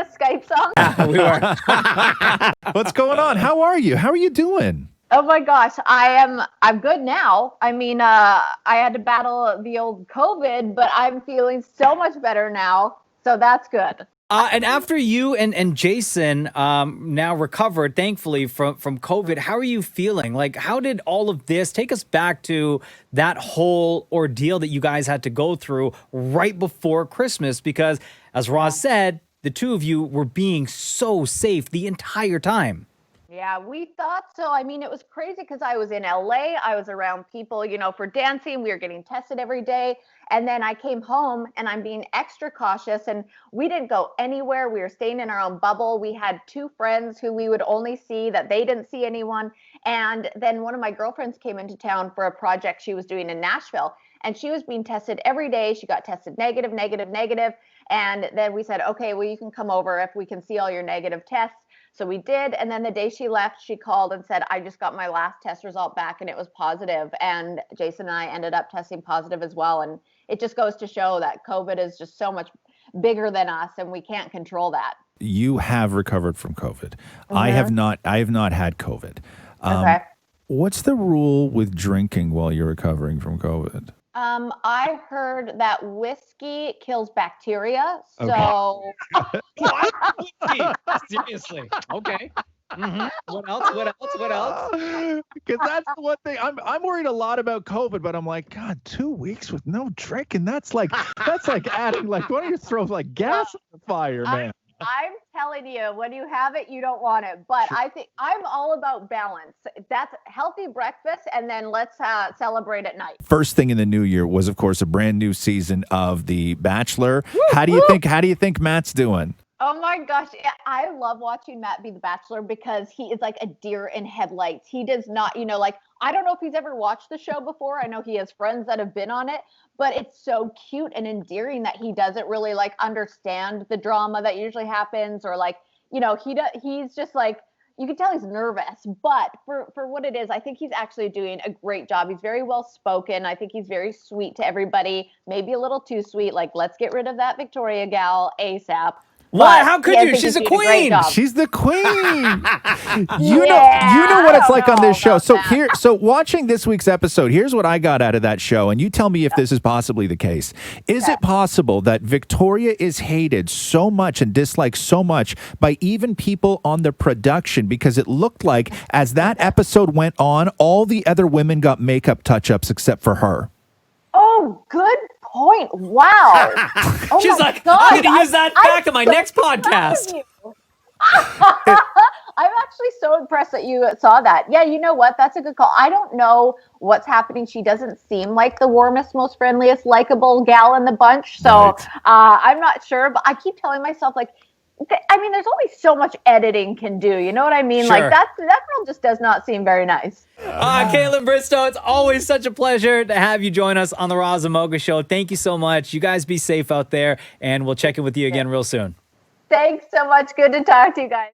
a Skype song? We were. What's going on? How are you? How are you doing? Oh my gosh, I'm good now. I mean, I had to battle the old COVID, but I'm feeling so much better now. So that's good. And after you and Jason now recovered, thankfully, from COVID, how are you feeling? Like, how did all of this take us back to that whole ordeal that you guys had to go through right before Christmas? Because, as Roz said, the two of you were being so safe the entire time. Yeah, we thought so. I mean, it was crazy because I was in LA. I was around people, for dancing. We were getting tested every day. And then I came home and I'm being extra cautious. And we didn't go anywhere. We were staying in our own bubble. We had two friends who we would only see that they didn't see anyone. And then one of my girlfriends came into town for a project she was doing in Nashville. And she was being tested every day. She got tested negative, negative, negative. And then we said, okay, well, you can come over if we can see all your negative tests. So we did. And then the day she left, she called and said, I just got my last test result back and it was positive. And Jason and I ended up testing positive as well. And it just goes to show that COVID is just so much bigger than us and we can't control that. You have recovered from COVID. I have not had COVID. Okay. What's the rule with drinking while you're recovering from COVID? I heard that whiskey kills bacteria. So What? Seriously? Okay. What else? Because that's the one thing I'm worried a lot about COVID, but I'm like, God, 2 weeks with no drinking. That's like adding why don't you throw like gas on the fire, man? I'm telling you, when you have it, you don't want it. But I think I'm all about balance. That's healthy breakfast, and then let's celebrate at night. First thing in the new year was, of course, a brand new season of The Bachelor. How do you think Matt's doing? Oh my gosh. I love watching Matt be the Bachelor because he is like a deer in headlights. He does not, I don't know if he's ever watched the show before. I know he has friends that have been on it, but it's so cute and endearing that he doesn't really understand the drama that usually happens or he's just you can tell he's nervous, but for what it is, I think he's actually doing a great job. He's very well spoken. I think he's very sweet to everybody, maybe a little too sweet. Let's get rid of that Victoria gal ASAP. Why? How could you? She's a queen. She's the queen. You know what it's like on this show. So watching this week's episode, here's what I got out of that show, and you tell me if this is possibly the case. Is it possible that Victoria is hated so much and disliked so much by even people on the production because it looked like as that episode went on, all the other women got makeup touch-ups except for her? Oh, good point. Wow. She's like, God, I'm going to use that fact in my next podcast. I'm actually so impressed that you saw that. Yeah, you know what? That's a good call. I don't know what's happening. She doesn't seem like the warmest, most friendliest, likable gal in the bunch. So I'm not sure, but I keep telling myself, there's only so much editing can do. You know what I mean? Sure. That girl just does not seem very nice. Kaitlyn Bristowe, it's always such a pleasure to have you join us on the Roz and Mocha Show. Thank you so much. You guys be safe out there, and we'll check in with you again real soon. Thanks so much. Good to talk to you guys.